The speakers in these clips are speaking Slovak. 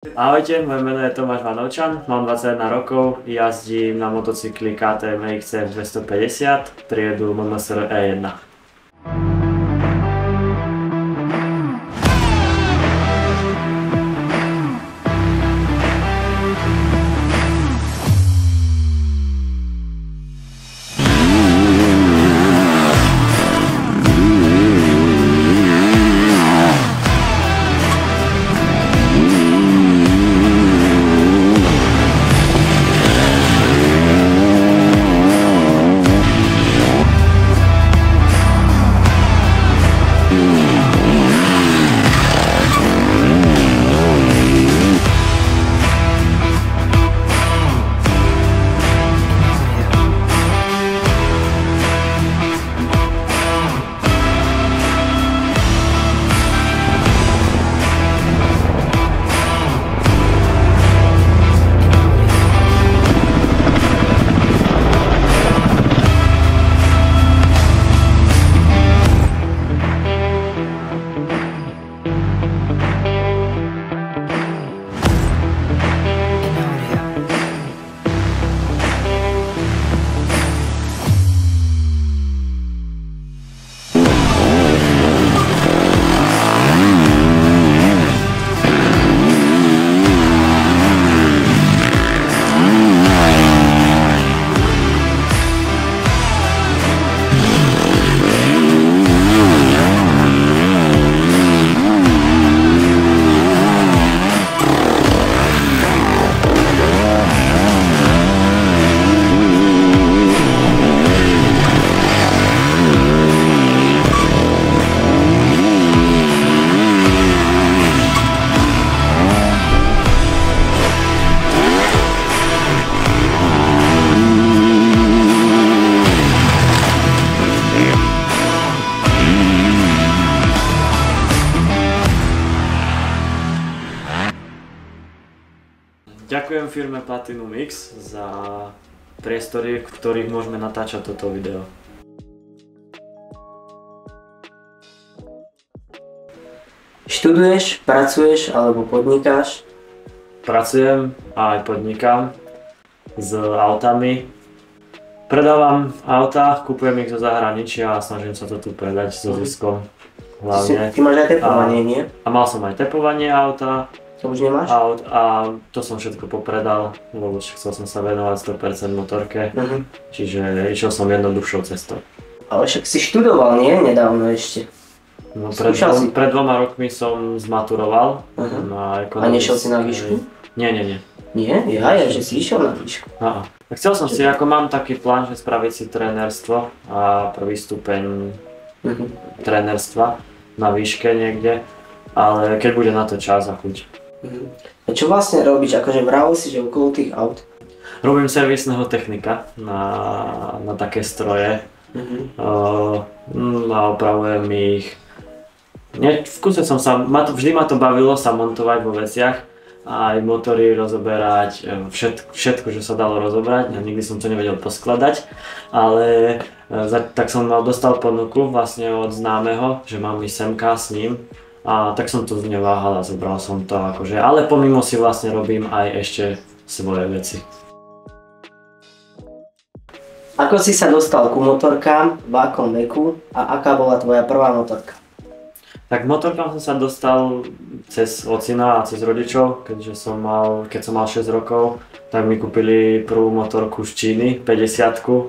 Ahojte, moje meno je Tomáš Vanovčan, mám 21 rokov, jazdím na motocykli KTM XF 250, triedu MMSR E1. Ďakujem firme Platinum X za priestory, v ktorých môžeme natáčať toto video. Študuješ, pracuješ alebo podnikáš? Pracujem a aj podnikám s autami. Predávam auta, kupujem ich zo zahraničia a snažím sa to tu predať so ziskom. Hlavne. Ty máš aj tepovanie, nie? A mal som aj tepovanie auta. To už nemáš? A to som všetko popredal, lebo chcel som sa venovať 100% motorke, čiže išiel som jednoduchšou cestou. Ale však si študoval, nie? Nedávno ešte. No, pred 2 rokmi som zmaturoval na ekonomickej. A nešiel si na výšku? Nie. Nie? Ja, že si išiel na výšku. Aha. Chcel som si, ako mám taký plán, že spraviť si trénerstvo a prvý stupeň trénerstva na výške niekde, ale keď bude na to čas a chuť. A čo vlastne robíš? Akože vravel si, že okolo tých aut? Robím servisného technika na také stroje a opravujem ich. V kuse som sa, vždy ma to bavilo sa montovať vo veciach a aj motory rozoberať, všetko, čo sa dalo rozobrať, nikdy som to nevedel poskladať, ale tak som dostal ponuku vlastne od známeho, že mám ísť semka s ním. A tak som to neváhal a zobral som to akože, ale pomimo si vlastne robím aj ešte svoje veci. Ako si sa dostal ku motorkám, v akom veku a aká bola tvoja prvá motorka? Tak motorkám som sa dostal cez ocina a cez rodičov, keď som mal 6 rokov, tak mi kúpili prvú motorku z Číny, 50-ku.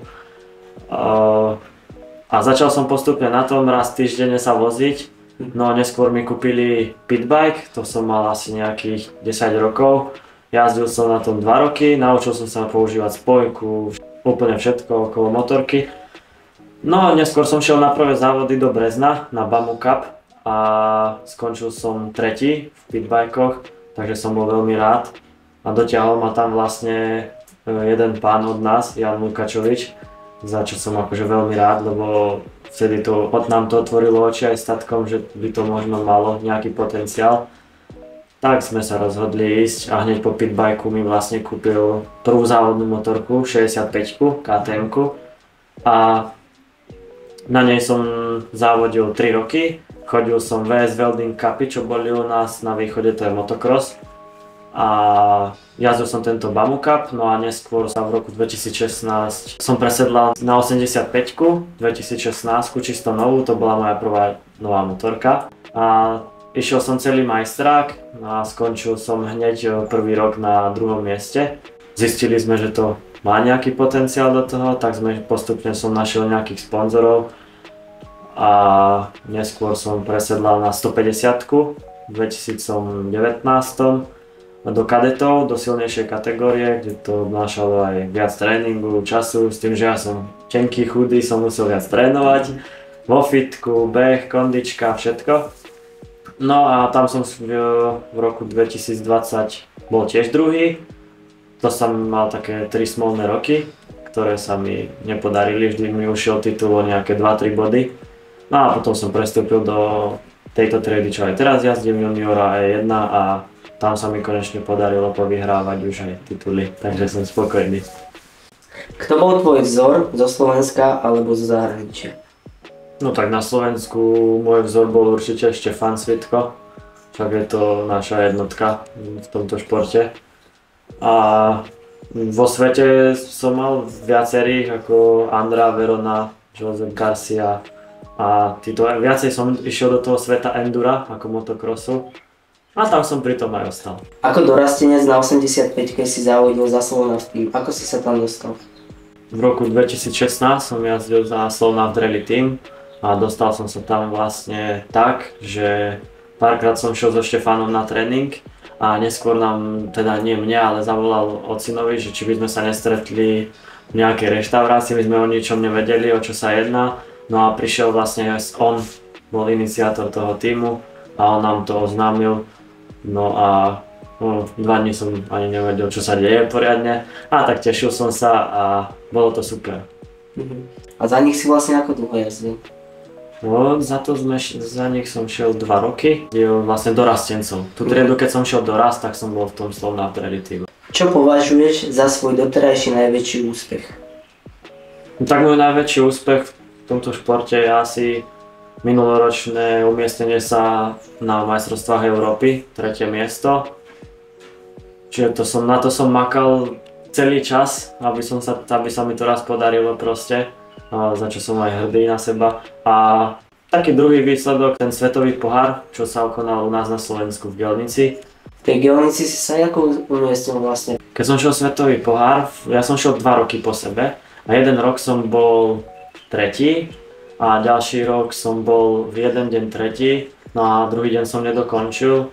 A začal som postupne na tom raz týždenne sa voziť. No neskôr mi kúpili pitbike, to som mal asi nejakých 10 rokov. Jazdil som na tom 2 roky, naučil som sa používať spojku, úplne všetko okolo motorky. No a neskôr som šiel na prvé závody do Brezna, na Bamu Cup a skončil som tretí v pitbikoch, takže som bol veľmi rád. A dotiahol ma tam vlastne jeden pán od nás, Jan Lukačovič, za čo som akože veľmi rád, lebo vtedy nám to otvorilo oči aj s tatkom, že by to možno malo nejaký potenciál. Tak sme sa rozhodli ísť a hneď po pitbajku mi vlastne kúpil prvú závodnú motorku, 65-ku, KTM-ku. A na nej som závodil 3 roky. Chodil som VS Welding Cupy, čo boli u nás na východe, to je motocross. a jazdil som tento Bamu Cup, no a neskôr sa v roku 2016 som presedlal na 85-ku, 2016 čisto novú, to bola moja prvá nová motorka a išiel som celý majstrák a skončil som hneď prvý rok na druhom mieste. Zistili sme, že to má nejaký potenciál do toho, tak postupne som našiel nejakých sponzorov a neskôr som presedlal na 150-ku v 2019 do kadetov, do silnejšej kategórie, kde to obnášalo aj viac tréningu, času, s tým, že ja som tenký, chudý, som musel viac trénovať, vo fitku, beh, kondička, všetko. No a tam som v roku 2020 bol tiež druhý, to som mal také 3 smolné roky, ktoré sa mi nepodarili, vždy mi ušiel titul o nejaké 2-3 body. No a potom som prestúpil do tejto triedy, čo aj teraz jazdím juniora E1 a tam sa mi konečne podarilo povyhrávať už aj tituly, takže som spokojný. Kto bol tvoj vzor zo Slovenska alebo zo zahraničia? No tak na Slovensku môj vzor bol určite Štefan Svitko, však je to naša jednotka v tomto športe. A vo svete som mal viacerých ako Andrea Verona, Josep Garcia a títo, viacej som išiel do toho sveta endura ako motocrossu. A tam som pri tom aj ostal. Ako dorastenec na 85-ke si závodil za Slovnaft Team. Ako si sa tam dostal? V roku 2016 som jazdil za Slovnaft Rally Team a dostal som sa tam vlastne tak, že párkrát som šiel so Štefanom na tréning a neskôr nám, teda nie mne, ale zavolal ocinovi, že či by sme sa nestretli v nejakej reštaurácii, my sme o ničom nevedeli, o čo sa jedná. No a prišiel vlastne on, bol iniciátor toho týmu a on nám to oznámil. No a 2 dní som ani nevedel, čo sa deje poriadne, a tak tešil som sa a bolo to super. A za nich si vlastne ako dlho jazdil? No, za nich som šiel 2 roky, vlastne dorastencov. Tu triedu, keď som šiel dorast, tak som bol v tom Slovnaft Rally Team. Čo považuješ za svoj doterajší najväčší úspech? No, tak môj najväčší úspech v tomto športe je asi minuloročné umiestnenie sa na majstrovstvách Európy, 3. miesto. Čiže na to som makal celý čas, aby sa mi to raz podarilo proste, za čo som aj hrdý na seba. A taký druhý výsledok, ten svetový pohár, čo sa konal u nás na Slovensku v Gelnici. V tej Gelnici si sa ako umiestnil vlastne? Keď som šiel svetový pohár, ja som šiel 2 roky po sebe a jeden rok som bol tretí. A ďalší rok som bol v jeden deň tretí, no a druhý deň som nedokončil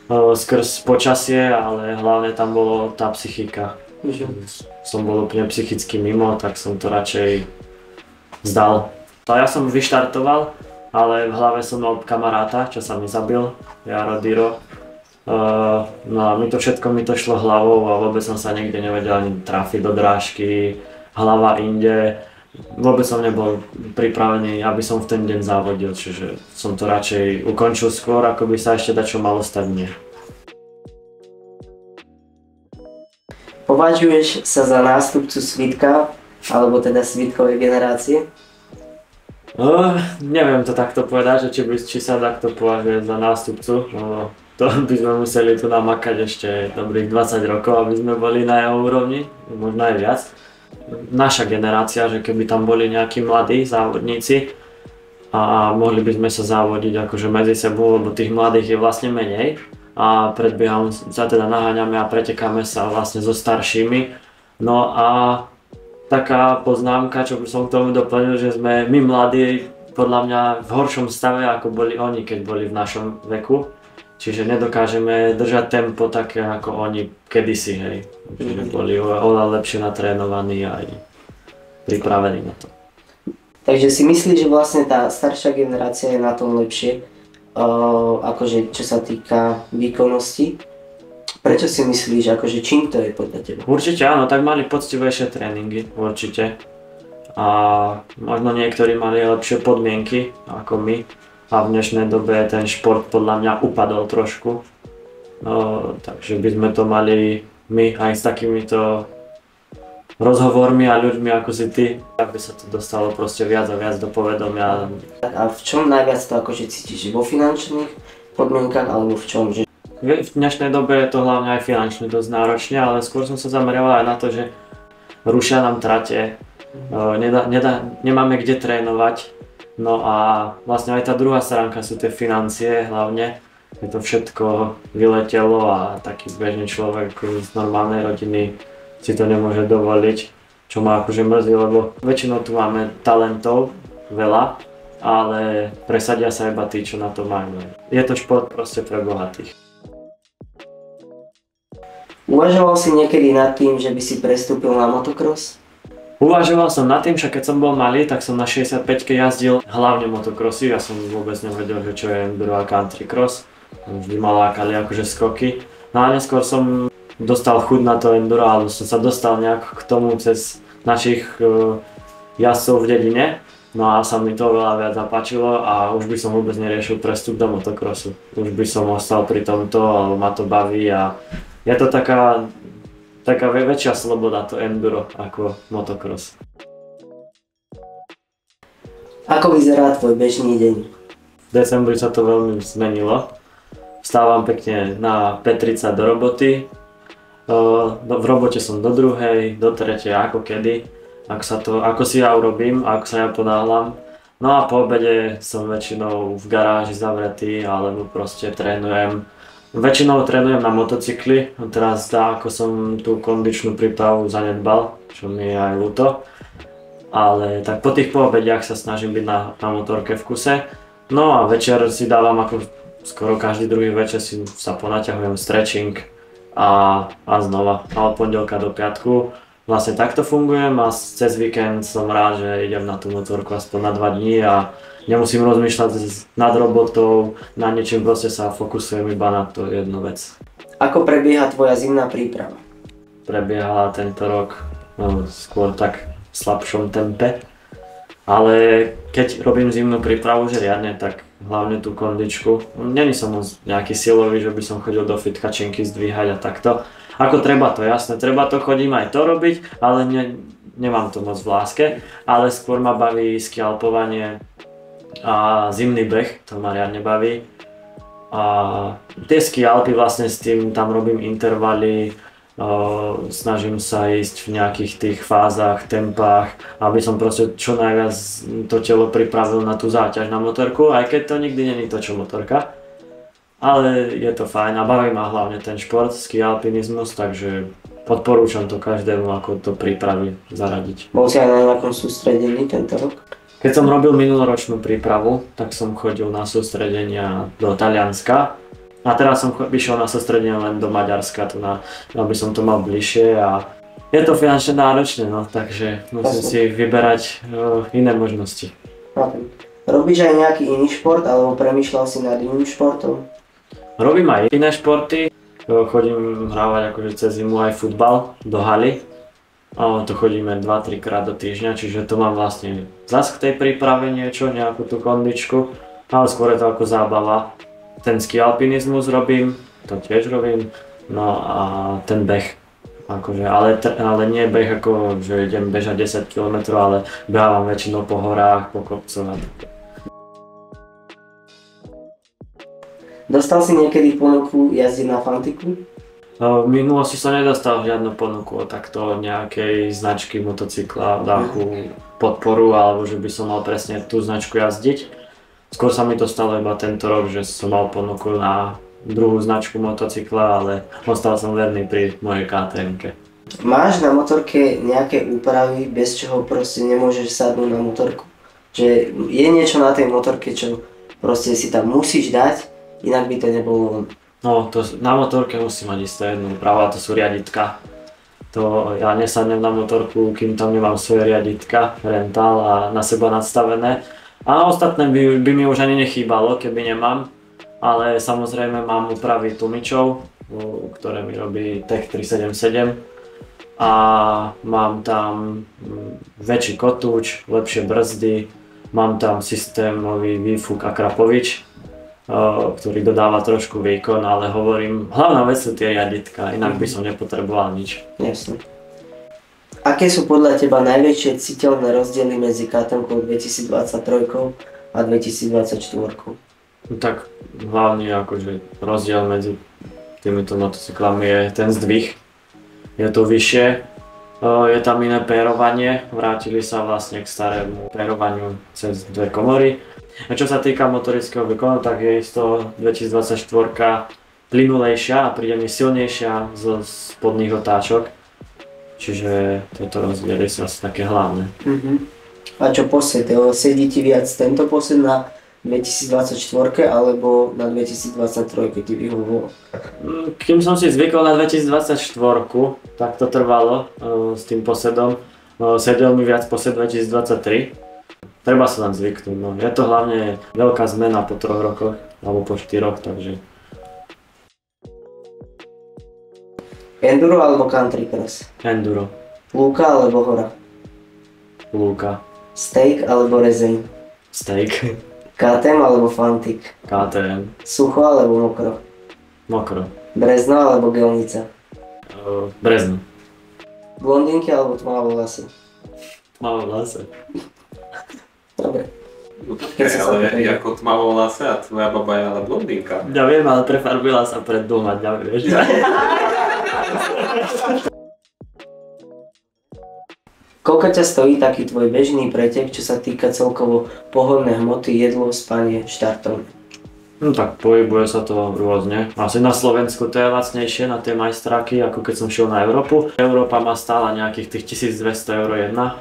skrz počasie, ale hlavne tam bolo tá psychika. Som bol úplne psychicky mimo, tak som to radšej vzdal. Ja som vyštartoval, ale v hlave som mal kamaráta, čo sa mi zabil, Jaro Diro. No a všetko mi to šlo hlavou a vôbec som sa nikde nevedel ani trafiť do drážky, hlava inde. Vôbec som nebol pripravený, aby som v ten deň závodil, čiže som to radšej ukončil skôr, ako by sa ešte dačo malo stať mne. Považuješ sa za nástupcu Svitka, alebo teda Svitkovej generácie? Neviem to takto povedať, že či sa takto považuje za nástupcu. To by sme museli tu namakať ešte dobrých 20 rokov, aby sme boli na jeho úrovni, možno aj viac. Naša generácia, že keby tam boli nejakí mladí závodníci a mohli by sme sa závodiť akože medzi sebou, lebo tých mladých je vlastne menej a naháňame a pretekáme sa vlastne so staršími. No a taká poznámka, čo by som k tomu doplnil, že sme my mladí podľa mňa v horšom stave, ako boli oni, keď boli v našom veku. Čiže nedokážeme držať tempo také ako oni kedysi, hej. Čiže boli oveľa lepšie natrénovaní a aj pripravení na to. Takže si myslíš, že vlastne tá staršia generácia je na tom lepšie, akože čo sa týka výkonnosti? Prečo si myslíš, akože čím to je podľa teba? Určite áno, tak mali poctivejšie tréningy, určite. A možno niektorí mali lepšie podmienky ako my. A v dnešnej dobe ten šport podľa mňa upadol trošku. Takže by sme to mali my aj s takýmito rozhovormi a ľuďmi ako si ty, aby sa to dostalo proste viac a viac do povedomia. A v čom najviac to akože cítiš? Vo finančných podmienkach alebo v čom? v dnešnej dobe je to hlavne aj finančne dosť náročne, ale skôr som sa zameriaval aj na to, že rušia nám trate, nemáme kde trénovať. No a vlastne aj tá druhá stránka sú tie financie hlavne, že to všetko vyletelo a taký bežný človek z normálnej rodiny si to nemôže dovoliť, čo ma akože mrzí, lebo väčšinou tu máme talentov veľa, ale presadia sa iba tí, čo na to majú. Je to šport proste pre bohatých. Uvažoval si niekedy nad tým, že by si prestúpil na motocross? Uvažoval som nad tým, však keď som bol malý, tak som na 65-ke jazdil hlavne motocrossy, ja som vôbec nevedel, že čo je enduro a country cross. Vždy ma lákali akože skoky. No a neskôr som dostal chuť na to enduro, ale som sa dostal nejak k tomu cez našich jazdcov v dedine. No a sa mi to veľa viac zapáčilo a už by som vôbec neriešil prestup do motocrossu. Už by som ostal pri tomto, alebo ma to baví a je to taká väčšia sloboda to enduro ako motocross. Ako vyzerá tvoj bežný deň? V decembri sa to veľmi zmenilo. Vstávam pekne na 5:30 do roboty. V robote som do 2:00, do 3:00, ako kedy. Ako si ja urobím, ako sa ja ponáhľam. No a po obede som väčšinou v garáži zavretý, alebo proste trénujem. Väčšinou trénujem na motocykli, teraz ako som tú kondičnú prípravu zanedbal, čo mi je aj ľúto. Ale tak po tých poobediach sa snažím byť na motorke v kuse. No a večer si dávam, ako skoro každý druhý večer si sa ponaťahujem stretching a znova. A od pondelka do piatku vlastne takto fungujem a cez víkend som rád, že idem na tú motorku aspoň na 2 dní a nemusím rozmýšľať nad robotou, na niečím, proste sa fokusujem iba na to jednu vec. Ako prebieha tvoja zimná príprava? Prebiehala tento rok skôr tak v slabšom tempe, ale keď robím zimnú prípravu, že riadne, tak hlavne tú kondičku. Není som moc nejaký silový, že by som chodil do fitka činky zdvíhať a takto. Ako treba to, jasné, treba to, chodím aj to robiť, ale nemám to moc v láske, ale skôr ma baví skialpovanie a zimný beh, to ma riadne baví. A tie skialpy vlastne s tým tam robím intervaly, snažím sa ísť v nejakých tých fázach, tempách, aby som proste čo najviac to telo pripravil na tú záťaž na motorku, aj keď to nikdy není to čo motorka. Ale je to fajn a baví ma hlavne ten šport, skialpinizmus, takže odporúčam to každému, ako to prípravy zaradiť. Bol si aj na nejakom sústredení tento rok? Keď som robil minuloročnú prípravu, tak som chodil na sústredenia do Talianska a teraz som išiel na sústredenie len do Maďarska, aby som to mal bližšie a je to finančne náročné, no, takže musím si vyberať iné možnosti. Robíš aj nejaký iný šport alebo premýšľal si nad iným športom? Robím aj iné športy, chodím hrávať akože cez zimu aj futbal do haly. To chodíme 2-3 krát do týždňa, čiže to mám vlastne zas k tej príprave niečo, nejakú tú kondičku, ale skôr je to ako zábava. Ten skialpinizmus robím, to tiež robím, no a ten beh, akože, ale nie beh ako, že idem bežať 10 km, ale behávam väčšinou po horách, po kopcoch. Dostal si niekedy ponuku jazdiť na Fantiku? V minulosti som nedostal žiadnu ponuku o takto nejakej značky motocykla, dáku podporu, alebo že by som mal presne tú značku jazdiť. Skôr sa mi to stalo iba tento rok, že som mal ponuku na druhú značku motocykla, ale ostal som verný pri mojej KTM-ke. Máš na motorke nejaké úpravy, bez čoho proste nemôžeš sadnúť na motorku? Že je niečo na tej motorke, čo proste si tam musíš dať, inak by to nebolo. No, na motorke musím mať isté jednu úpravu, to sú riaditka. Ja nesadnem na motorku, kým tam nemám svoje riaditka, rental a na seba nadstavené. A ostatné by mi už ani nechýbalo, keby nemám. Ale samozrejme mám úpravy tlmičov, ktoré mi robí Tech 377. A mám tam väčší kotúč, lepšie brzdy, mám tam systémový výfuk a krapovič, ktorý dodáva trošku výkon, ale hovorím, hlavná vec sú tie riaditka, inak by som nepotreboval nič. Jasne. Aké sú podľa teba najväčšie citeľné rozdiely medzi KTM-kou 2023 a 2024? Tak hlavne akože rozdiel medzi týmito motocyklami je ten zdvih. Je to vyššie, je tam iné pérovanie, vrátili sa vlastne k starému pérovaniu cez dve komory. A čo sa týka motorického výkonu, tak je isto 2024 plynulejšia a príde mi silnejšia zo spodných otáčok. Čiže tieto rozdiely sú asi také hlavné. A čo posed? Sedí ti viac tento posed na 2024 alebo na 2023, keď ti vyhovoval? Kým som si zvykol na 2024, tak to trvalo s tým posedom. Sedel mi viac posed 2023. Treba sa nám zvyknúť, no. Je to hlavne veľká zmena po 3 rokoch, alebo po 4, takže... Enduro alebo country cross? Enduro. Lúka alebo hora? Lúka. Steak alebo rezeň? Steak. KTM alebo Fantik? KTM. Sucho alebo mokro? Mokro. Brezno alebo gelnica? Brezno. Blondinky alebo tmavovlasy? Tmavovlasy. Dobre. No počkaj, ale ako tmavovlasé a tvoja baba je ale blondínka. Ja viem, ale prefarbila sa pred 2 dňami, vieš. Koľko ťa stojí taký tvoj bežný pretek, čo sa týka celkovo pohonné hmoty, jedlo, spanie, štartovné? No tak pohybuje sa to rôzne. Asi na Slovensku to je lacnejšie na tie majstráky, ako keď som šiel na Európu. Európa má stála nejakých tých 1200 € jedna.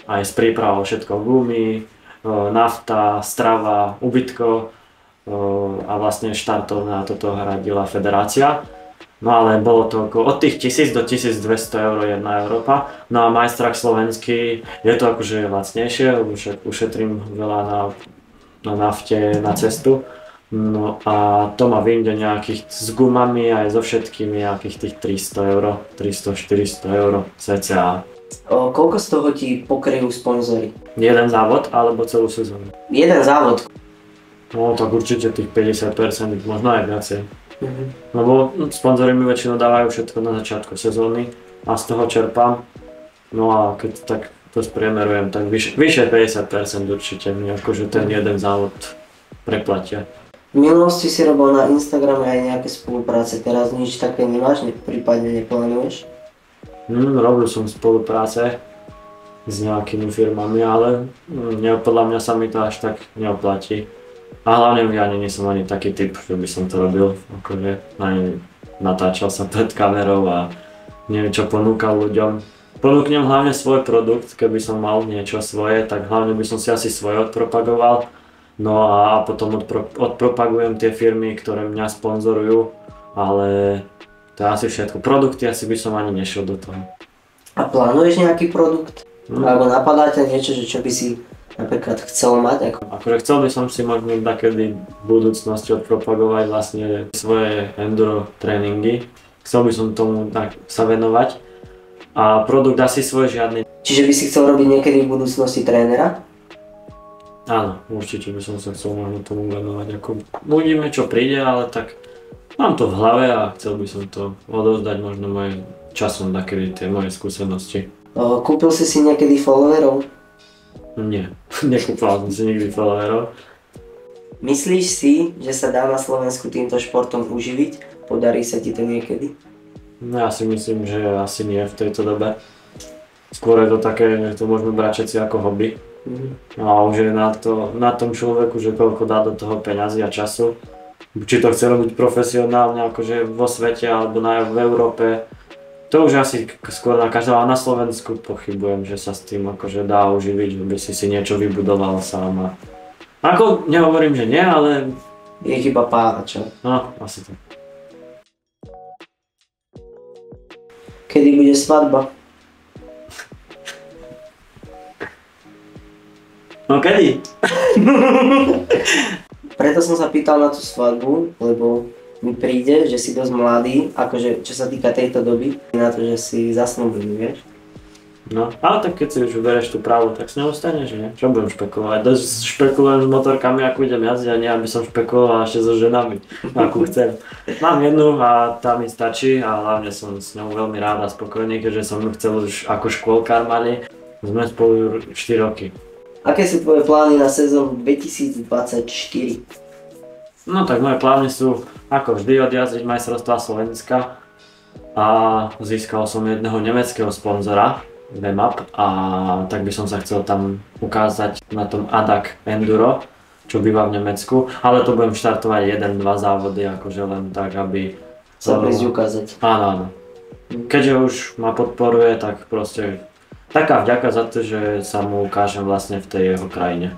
Aj s prípravou všetko, gumy, nafta, strava, ubytko a vlastne štartovná toto hradila federácia. No ale bolo to od tých 1000 do 1200 € jedna Európa. No a majstrák slovenský je to akože lacnejšie, lebo ušetrím veľa na nafte, na cestu. No a to ma vyjde nejakých s gumami aj so všetkými nejakých tých 300 €, 300-400 € cca. Koľko z toho ti pokryjú sponzory? Jeden závod alebo celú sezónu? Jeden závod. No tak určite tých 50%, možno aj viacej. Lebo sponzory mi väčšinou dávajú všetko na začiatku sezóny a z toho čerpám. No a keď tak to spriemerujem, tak vyššie 50% určite mi akože ten jeden závod preplatia. V minulosti si robil na Instagrame aj nejaké spolupráce, teraz nič také nemáš, prípadne neplánuješ? Robil som spolupráce s nejakými firmami, ale podľa mňa sa mi to až tak neoplatí. A hlavne ja nie som ani taký typ, že by som to robil, akože ani natáčal sa pred kamerou a neviem čo ponúkal ľuďom. Ponúknem hlavne svoj produkt, keby som mal niečo svoje, tak hlavne by som si asi svoje odpropagoval. No a potom odpropagujem tie firmy, ktoré mňa sponzorujú, ale to je asi všetko. Produkty asi by som ani nešiel do toho. A plánuješ nejaký produkt? Alebo napadá ťa niečo, že čo by si napríklad chcel mať? Akože chcel by som si možno takedy v budúcnosti odpropagovať vlastne svoje enduro tréningy. Chcel by som tomu tak sa venovať. A produkt asi svoj žiadny. Čiže by si chcel robiť niekedy v budúcnosti trénera? Áno, určite by som sa chcel možno tomu venovať. Uvidíme čo príde, ale tak mám to v hlave a chcel by som to odovzdať možno mojim časom takedy tie moje skúsenosti. Kúpil si niekedy followerov? Nie, nekúpal som si nikdy followerov. Myslíš si, že sa dá na Slovensku týmto športom uživiť? Podarí sa ti to niekedy? No ja si myslím, že asi nie v tejto dobe. Skôr je to také, že to môžeme brať všetci ako hobby. No a už je na tom človeku, že koľko dá do toho peňazí a času. Či to chce robiť profesionálne akože vo svete alebo v Európe. To už asi skôr na každého, a na Slovensku pochybujem, že sa s tým akože dá uživiť, že by si niečo vybudoval sám. Ako nehovorím, že nie, ale... Je chyba pára, čo? No, asi tak. Kedy bude svadba? No kedy? Preto som sa pýtal na tú svadbu, lebo mi príde, že si dosť mladý, akože čo sa týka tejto doby, na to, že si zasnúbený, vieš? No, ale tak keď si už uberieš tú právu, tak s ňou ostaneš, nie? Čo budem špekulovať? Dosť špekulujem s motorkami, ako idem jazdiť, a nie aby som špekuloval ešte so ženami, akú chcem. Mám jednu a tá mi stačí a hlavne som s ňou veľmi rád a spokojný, keďže som ju chcel už ako škôlkár mali. Sme spolu 4 roky. Aké sú tvoje plány na sezónu 2024? No tak moje plány sú ako vždy odjazdiť majstrovstvá Slovenska a získal som jedného nemeckého sponzora, VMAP, a tak by som sa chcel tam ukázať na tom ADAC Enduro, čo býva v Nemecku, ale to budem štartovať 1-2 závody, akože len tak, aby Sa prísť ukázať. Áno, áno. Keďže už ma podporuje, tak proste taká vďaka za to, že sa mu ukážem vlastne v tej jeho krajine.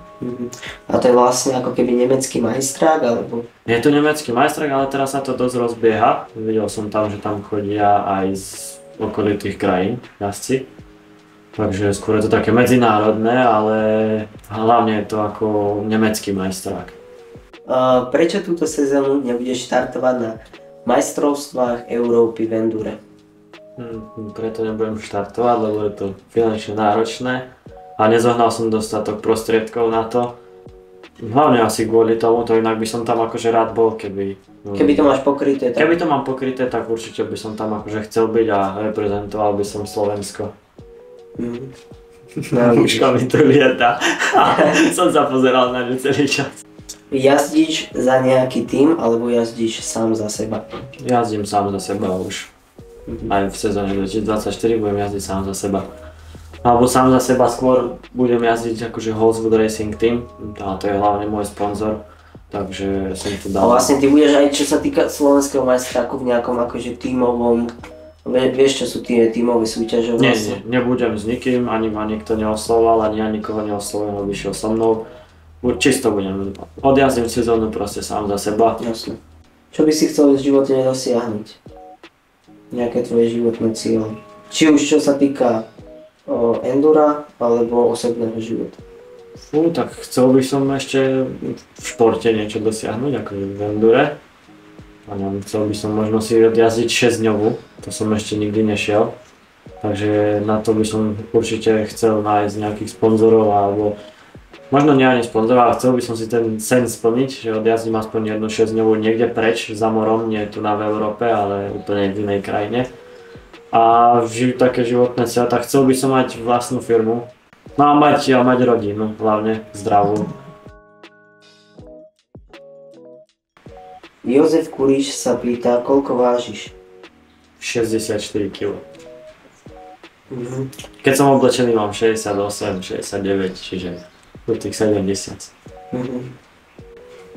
A to je vlastne ako keby nemecký majstrák, alebo? Je to nemecký majstrák, ale teraz sa to dosť rozbieha. Videl som tam, že tam chodia aj z okolitých krajín jazdci. Takže skôr je to také medzinárodné, ale hlavne je to ako nemecký majstrák. Prečo túto sezónu nebudeš štartovať na majstrovstvách Európy v endure? Preto nebudem štartovať, lebo je to finančne náročné a nezohnal som dostatok prostriedkov na to. Hlavne asi kvôli tomu, to inak by som tam akože rád bol, keby... Keby to máš pokryté, tak... Keby to mám pokryté, tak určite by som tam akože chcel byť a reprezentoval by som Slovensko. No, Uška mi tu lieta. Som sa pozeral na ňu celý čas. Jazdíš za nejaký tým, alebo jazdíš sám za seba? Jazdím sám za seba už. Aj v sezóne 2024 budem jazdiť sám za seba. Alebo sám za seba skôr budem jazdiť akože Holzwood Racing Team, a to je hlavne môj sponzor, takže som tu dal. A vlastne ty budeš aj čo sa týka slovenského majstráku v nejakom akože tímovom, vieš čo sú tie tímové súťaže vlastne? Nie, nebudem s nikým, ani ma nikto neoslovoval, ani ja nikoho neoslovujem, aby išiel so mnou. Čisto budem, odjazdím sezónu proste sám za seba. Jasne. Čo by si chcel v živote dosiahnuť? Nejaké tvoje životné cieľe? Či už čo sa týka endura, alebo osobného života? Tak chcel by som ešte v športe niečo dosiahnuť, ako v endure. A neviem, chcel by som možno si odjazdiť 6-dňovú, to som ešte nikdy nešiel. Takže na to by som určite chcel nájsť nejakých sponzorov, alebo možno nie ani sponzorov, ale chcel by som si ten sen splniť, že odjazdím aspoň jednu 6-dňovú niekde preč, za morom, nie tu v Európe, ale úplne v inej krajine. A žijú také životné cieľe, tak chcel by som mať vlastnú firmu. No a mať rodinu, hlavne zdravú. Jozef Kuríš sa pýta, koľko vážiš? 64 kg. Keď som oblečený, mám 68, 69, čiže do tých 70.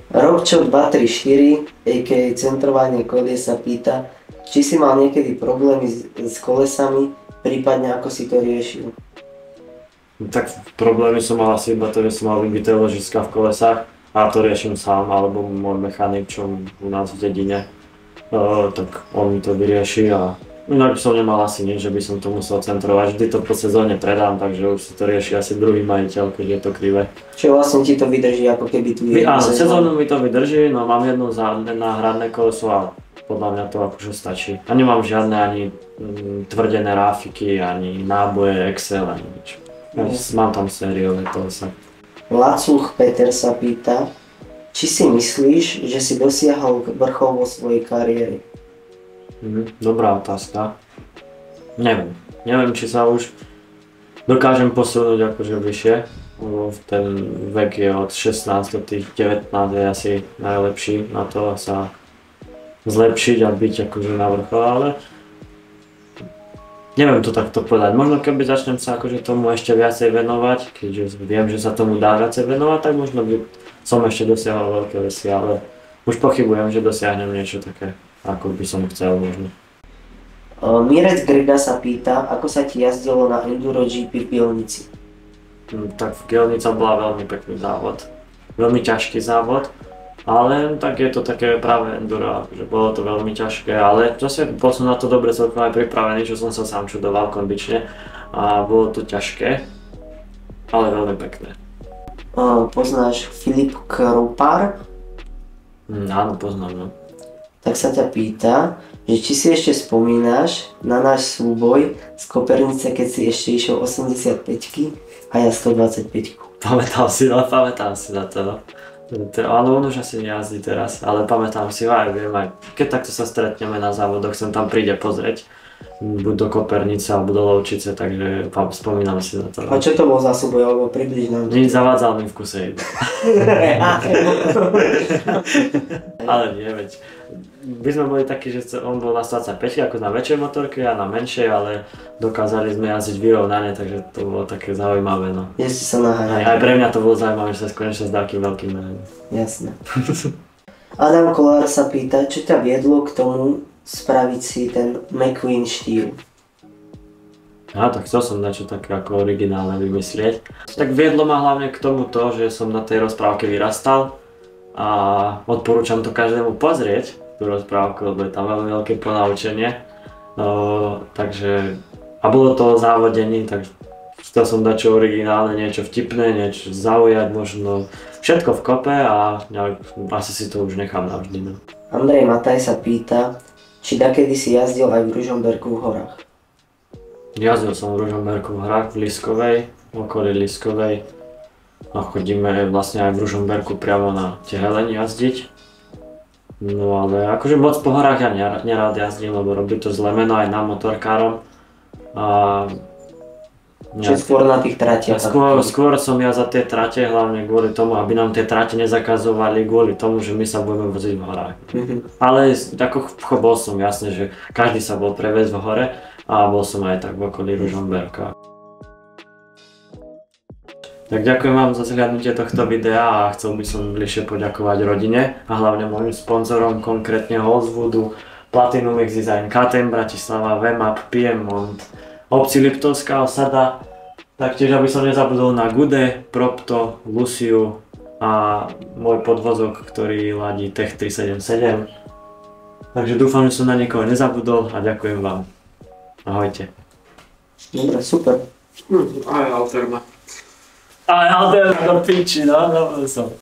Robčo 234, a.k.a. centrovanie kolies sa pýta, či si mal niekedy problémy s kolesami, prípadne ako si to riešil? Tak problémy som mal asi iba to, že som mal vybité ložiska v kolesách a to riešim sám, alebo môj mechanik, čo u nás v dedine, tak on mi to vyrieši a inak som nemal asi nič, že by som to musel centrovať. Vždy to po sezóne predám, takže už si to rieši asi druhý majiteľ, keď je to krivé. Čiže vlastne ti to vydrží ako keby tu je. Áno, sezónu mi to vydrží, no mám jedno náhradné koleso a podľa mňa to akože stačí. A nemám žiadne ani tvrdené ráfiky, ani náboje, Excel, ani nič. Mám tam sériové kolesa. Lacuch Peter sa pýta, či si myslíš, že si dosiahol vrchol vo svojej kariére? Dobrá otázka. Neviem, či sa už dokážem posunúť akože vyššie, lebo ten vek je od 16 do tých 19 je asi najlepší na to sa zlepšiť a byť akože na vrchole, ale neviem to takto povedať. Možno keby začnem sa akože tomu ešte viacej venovať, keďže viem, že sa tomu dá viacej venovať, tak možno by som ešte dosiahol veľké veci, ale už pochybujem, že dosiahnem niečo také, ako by som chcel možno. Mirec Grega sa pýta, ako sa ti jazdilo na Enduro GP v Bielnici? Tak Bielnica bola veľmi pekný závod. Veľmi ťažký závod, ale tak je to také práve enduro, že bolo to veľmi ťažké, ale zase bol som na to dobre celkom aj pripravený, čo som sa sám čudoval kondične a bolo to ťažké, ale veľmi pekné. Poznáš Filip Krupár? Áno, poznám, no. Tak sa ťa pýta, že či si ešte spomínaš na náš súboj z Kopernice, keď si ešte išiel 85-ky a ja 125-ku. Pamätám si na to. Ale on už asi nejazdí teraz, ale pamätám si ho aj viem aj, keď takto sa stretneme na závodoch, sem tam príde pozrieť. buď do Kopernice alebo do Lovčice, takže spomínam si na to. A čo to bol za súboj, alebo približ nám? Nič, zavádzal mi v kuse iba. Ale nie, veď. My sme boli takí, že on bol na 25 ako na väčšej motorke a na menšej, ale dokázali sme jazdiť vyrovnane, takže to bolo také zaujímavé. No. Ste sa naháňali. Aj pre mňa to bolo zaujímavé, že sa konečne s takým veľkým menom. Jasné. Adam Kolár sa pýta, čo ťa viedlo k tomu spraviť si ten McQueen štýl? Tak chcel som niečo také ako originálne vymyslieť. Tak viedlo ma hlavne k tomu to, že som na tej rozprávke vyrastal a odporúčam to každému pozrieť, tú rozprávku, lebo je tam veľmi veľké ponaučenie. Takže, a bolo to o závodení, tak chcel som dať čo originálne, niečo vtipné, niečo zaujať, možno všetko v kope a asi si to už nechám navždy. No. Andrej Mataj sa pýta, či dakedy si jazdil aj v Ružomberku v horách? Jazdil som v Ružomberku v horách, v Liskovej, v okolí Liskovej. A chodíme vlastne aj v Ružomberku priamo na Teheleň jazdiť. No ale akože moc po horách ja nerád jazdím, lebo robí to zlé meno aj nám motorkárom. Čiže skôr na tých tratiach? Skôr som ja za tie trate, hlavne kvôli tomu, aby nám tie trate nezakazovali, kvôli tomu, že my sa budeme voziť v horách. Ale ako bol som jasne, že každý sa bol previesť v hore a bol som aj tak v okolí Ružomberka. Tak ďakujem vám za zhľadnutie tohto videa a chcel by som bližšie poďakovať rodine a hlavne mojim sponzorom, konkrétne Holzwoodu, Platinum X Design, KTM Bratislava, VMAP, Piemont, obci Liptovská osada, taktiež aby som nezabudol na Gude, Propto, Luciu a môj podvozok, ktorý ladí Tech 377. Takže dúfam, že som na niekoho nezabudol a ďakujem vám. Ahojte. Dobre, super. Aj Alterna. Ale do piči, no som.